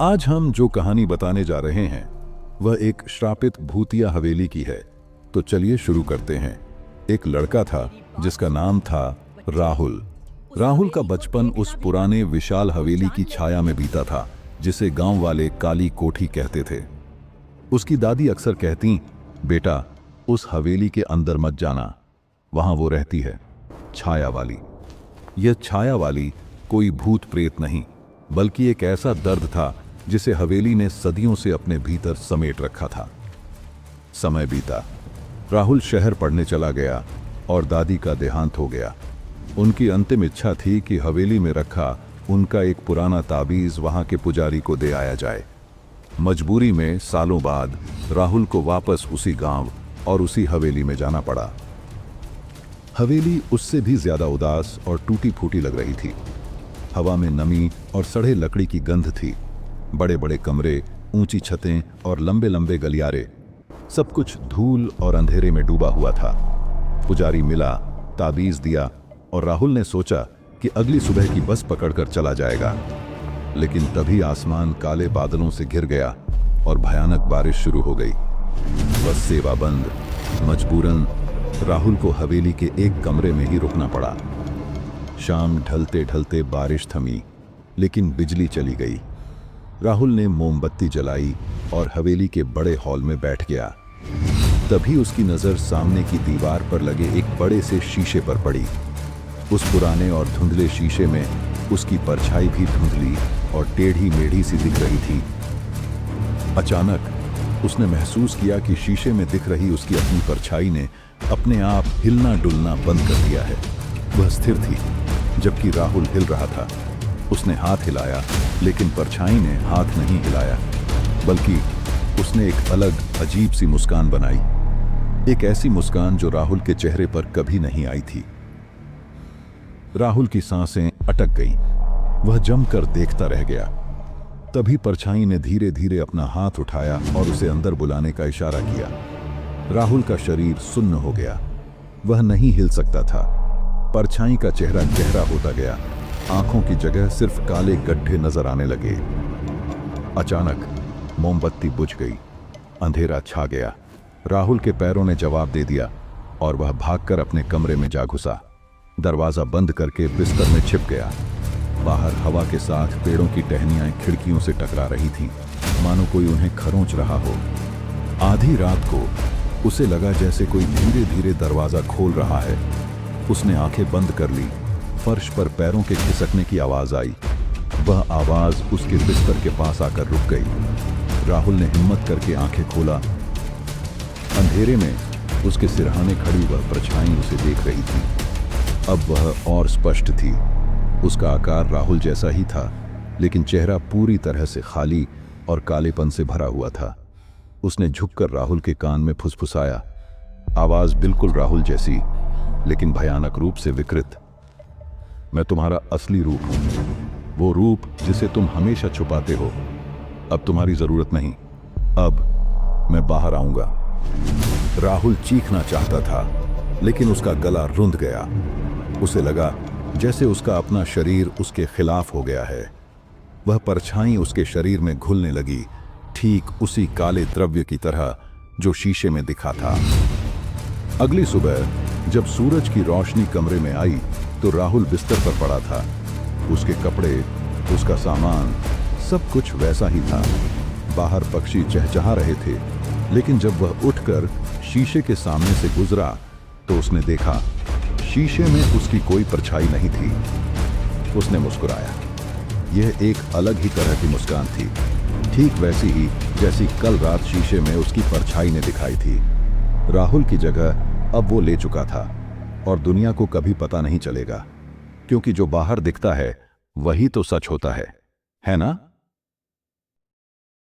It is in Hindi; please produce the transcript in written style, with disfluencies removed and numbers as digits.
आज हम जो कहानी बताने जा रहे हैं वह एक श्रापित भूतिया हवेली की है। तो चलिए शुरू करते हैं। एक लड़का था जिसका नाम था राहुल। राहुल का बचपन उस पुराने विशाल हवेली की छाया में बीता था जिसे गांव वाले काली कोठी कहते थे। उसकी दादी अक्सर कहती, बेटा उस हवेली के अंदर मत जाना, वहां वो रहती है छाया वाली। यह छाया वाली कोई भूत प्रेत नहीं, बल्कि एक ऐसा दर्द था जिसे हवेली ने सदियों से अपने भीतर समेट रखा था। समय बीता, राहुल शहर पढ़ने चला गया और दादी का देहांत हो गया। उनकी अंतिम इच्छा थी कि हवेली में रखा उनका एक पुराना ताबीज वहां के पुजारी को दे आया जाए। मजबूरी में सालों बाद राहुल को वापस उसी गांव और उसी हवेली में जाना पड़ा। हवेली उससे भी ज्यादा उदास और टूटी फूटी लग रही थी। हवा में नमी और सड़े लकड़ी की गंध थी। बड़े बड़े कमरे, ऊंची छतें और लंबे लंबे गलियारे, सब कुछ धूल और अंधेरे में डूबा हुआ था। पुजारी मिला, ताबीज दिया और राहुल ने सोचा कि अगली सुबह की बस पकड़कर चला जाएगा। लेकिन तभी आसमान काले बादलों से घिर गया और भयानक बारिश शुरू हो गई। बस सेवा बंद। मजबूरन राहुल को हवेली के एक कमरे में ही रुकना पड़ा। शाम ढलते ढलते बारिश थमी, लेकिन बिजली चली गई। राहुल ने मोमबत्ती जलाई और हवेली के बड़े हॉल में बैठ गया। तभी उसकी नज़र सामने की दीवार पर लगे एक बड़े से शीशे पर पड़ी। उस पुराने और धुंधले शीशे में उसकी परछाई भी धुंधली और टेढ़ी मेढ़ी सी दिख रही थी। अचानक उसने महसूस किया कि शीशे में दिख रही उसकी अपनी परछाई ने अपने आप हिलना डुलना बंद कर दिया है। वह स्थिर थी जबकि राहुल हिल रहा था। उसने हाथ हिलाया, लेकिन परछाई ने हाथ नहीं हिलाया, बल्कि उसने एक अलग अजीब सी मुस्कान बनाई। एक ऐसी मुस्कान जो राहुल के चेहरे पर कभी नहीं आई थी। राहुल की सांसें अटक गईं। वह जमकर देखता रह गया। तभी परछाई ने धीरे धीरे अपना हाथ उठाया और उसे अंदर बुलाने का इशारा किया। राहुल का शरीर सुन्न हो गया। वह नहीं हिल सकता था। परछाई का चेहरा गहरा होता गया। आंखों की जगह सिर्फ काले गड्ढे नजर आने लगे। अचानक मोमबत्ती बुझ गई। अंधेरा छा गया। राहुल के पैरों ने जवाब दे दिया और वह भागकर अपने कमरे में जा घुसा। दरवाजा बंद करके बिस्तर में छिप गया। बाहर हवा के साथ पेड़ों की टहनियां खिड़कियों से टकरा रही थीं, मानो कोई उन्हें खरोंच रहा हो। आधी रात को उसे लगा जैसे कोई धीरे धीरे दरवाजा खोल रहा है। उसने आंखें बंद कर ली। फर्श पर पैरों के खिसकने की आवाज आई। वह आवाज उसके बिस्तर के पास आकर रुक गई। राहुल ने हिम्मत करके आंखें खोला। अंधेरे में उसके सिरहाने खड़ी वह परछाई उसे देख रही थी। अब वह और स्पष्ट थी। उसका आकार राहुल जैसा ही था, लेकिन चेहरा पूरी तरह से खाली और कालेपन से भरा हुआ था। उसने झुककर राहुल के कान में फुसफुसाया। आवाज बिल्कुल राहुल जैसी, लेकिन भयानक रूप से विकृत। मैं तुम्हारा असली रूप हूं, वो रूप जिसे तुम हमेशा छुपाते हो। अब तुम्हारी जरूरत नहीं। अब मैं बाहर आऊंगा। राहुल चीखना चाहता था, लेकिन उसका गला रुंध गया। उसे लगा जैसे उसका अपना शरीर उसके खिलाफ हो गया है। वह परछाई उसके शरीर में घुलने लगी, ठीक उसी काले द्रव्य की तरह जो शीशे में दिखा था। अगली सुबह जब सूरज की रोशनी कमरे में आई तो राहुल बिस्तर पर पड़ा था। उसके कपड़े, उसका सामान, सब कुछ वैसा ही था। बाहर पक्षी चहचहा रहे थे, लेकिन जब वह उठकर शीशे के सामने से गुजरा तो उसने देखा शीशे में उसकी कोई परछाई नहीं थी। उसने मुस्कुराया। यह एक अलग ही तरह की मुस्कान थी, ठीक वैसी ही जैसी कल रात शीशे में उसकी परछाई ने दिखाई थी। राहुल की जगह अब वो ले चुका था और दुनिया को कभी पता नहीं चलेगा, क्योंकि जो बाहर दिखता है वही तो सच होता है ना?